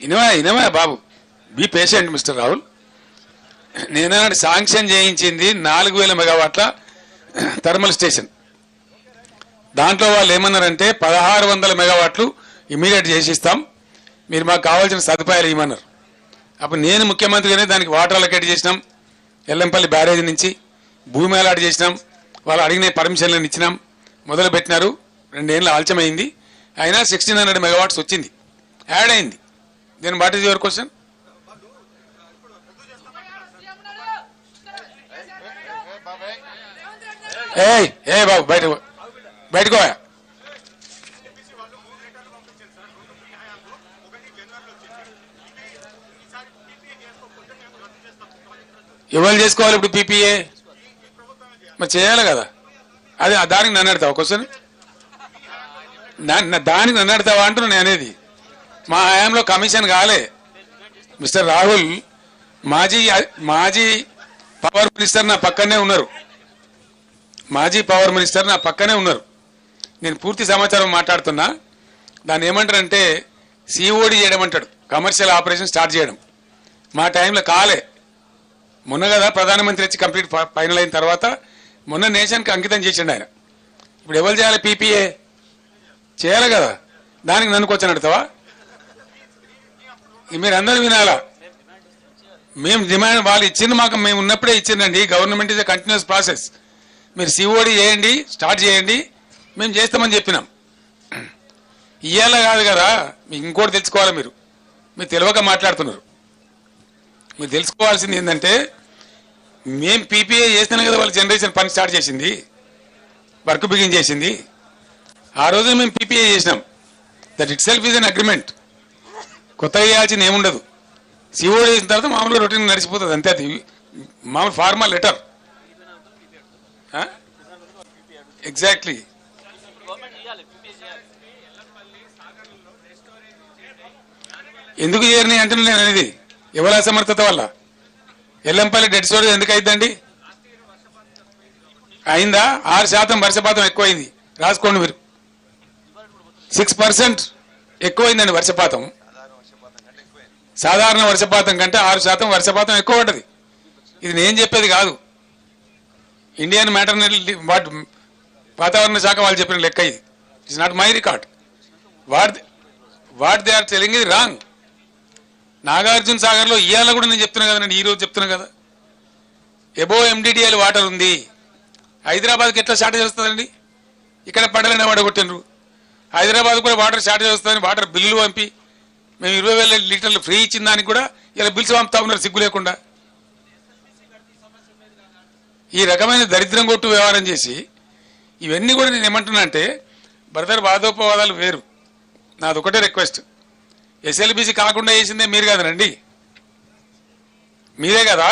ఇనవా బాబు, be patient Mister Rahul. నేను sanction చేయించింది 4000 మెగావాట్ల థర్మల్ స్టేషన్. దాంట్లో వాళ్ళు ఏమన్నారంటే 1600 మెగావాట్లు ఇమీడియట్ చేసిస్తాం, మీరు మాకు కావాల్సిన సదుపాయాలు ఇవ్వమన్నారు. అప్పుడు నేను ముఖ్యమంత్రిగానే దానికి వాటర్ అలొకేట్ చేసినాం, ఎల్లంపల్లి బ్యారేజ్ నుంచి భూమి అలాట్ చేసినాం, వాళ్ళు అడిగిన పర్మిషన్లను ఇచ్చినాం, మొదలు పెట్టినారు. 2 ఏళ్ళు ఆలస్యమైంది, అయినా 1600 మెగావాట్స్ వచ్చింది, యాడ్ అయింది. Then what is your question? ఏ బాబు బయటకు ఎవరు చేసుకోవాలి ఇప్పుడు పీపీఏ? మరి చేయాలి కదా. అదే దానికి నన్ను అడతావా క్వశ్చన్? దానికి నన్ను అడతావా అంటున్నా నేను అనేది. మా హయాంలో కమిషన్ కాలే మిస్టర్ రాహుల్. మాజీ పవర్ మినిస్టర్ నా పక్కనే ఉన్నారు, నేను పూర్తి సమాచారం మాట్లాడుతున్నా. దాన్ని ఏమంటారంటే సిఓడి చేయడం అంటాడు, కమర్షియల్ ఆపరేషన్ స్టార్ట్ చేయడం. మా టైంలో కాలే. మొన్న కదా ప్రధానమంత్రి వచ్చి కంప్లీట్ ఫైనల్ అయిన తర్వాత మొన్న నేషన్కి అంకితం చేసిండు ఆయన. ఇప్పుడు ఎవరు చేయాలి? పీపీఏ చేయాలి కదా. దానికి నన్ను క్వశ్చన్ అడతావా? మీరు అందరూ వినాలా. మేము డిమాండ్ వాళ్ళు ఇచ్చింది మాకు, మేము ఉన్నప్పుడే ఇచ్చిందండి. Government is a continuous process. మీరు సిఓడి చేయండి, స్టార్ట్ చేయండి, మేము చేస్తామని చెప్పినాం. ఇయ్యాల కాదు కదా. మీకు ఇంకోటి తెలుసుకోవాలి, మీరు తెలియక మాట్లాడుతున్నారు. మీరు తెలుసుకోవాల్సింది ఏంటంటే మేము పీపీఏ చేస్తేనే కదా వాళ్ళ జనరేషన్ పని స్టార్ట్ చేసింది, వర్క్ బిగిన్ చేసింది. ఆ రోజు మేము పీపీఏ చేసినాం. That it self is an agreement. కొత్తగా చేయాల్సింది ఏముండదు. సిఓడి చేసిన తర్వాత మామూలుగా రొటీన్ నడిచిపోతుంది అంతే. అది మామూలు ఫార్మల్ లెటర్. ఎగ్జాక్ట్లీ. ఎందుకు చేయరని అంటున్నా నేను అనేది. ఎవరి అసమర్థత వల్ల? ఎల్లంపల్లి డెడ్ స్టోరేజ్ ఎందుకు అయిద్దండి? అయిందా? 6% వర్షపాతం ఎక్కువైంది. రాసుకోండి మీరు. 6% ఎక్కువైందండి వర్షపాతం. సాధారణ వర్షపాతం కంటే 6% వర్షపాతం ఎక్కువ పడ్డది. ఇది నేను చెప్పేది కాదు, ఇండియన్ మెటీరియల్ వాతావరణ శాఖ వాళ్ళు చెప్పిన లెక్క. ఇది it's not my record. What they are telling ఇది రాంగ్. నాగార్జున సాగర్లో ఇవాళ కూడా నేను చెప్తున్నా కదండి, ఈరోజు చెప్తున్నా కదా, ఎబో ఎండిడిఎల్ వాటర్ ఉంది. హైదరాబాద్కి ఎట్లా షార్టేజ్ వస్తుందండి? ఇక్కడ పడలేని పడగొట్టినరు. హైదరాబాద్ కూడా వాటర్ షార్టేజ్ వస్తుందని వాటర్ బిల్లులు పంపి మేము 20,000 లీటర్లు ఫ్రీ ఇచ్చిన దానికి కూడా ఇలా బిల్స్ పంపుతా ఉన్నారు సిగ్గు లేకుండా. ఈ రకమైన దరిద్రం కొట్టు వ్యవహారం చేసి ఇవన్నీ కూడా నేను ఏమంటున్నా అంటే, బ్రదర్ వాదోపవాదాలు వేరు. నాది ఒకటే రిక్వెస్ట్, ఎస్ఎల్బిసి కాకుండా చేసిందే మీరు కదనండి, మీరే కదా.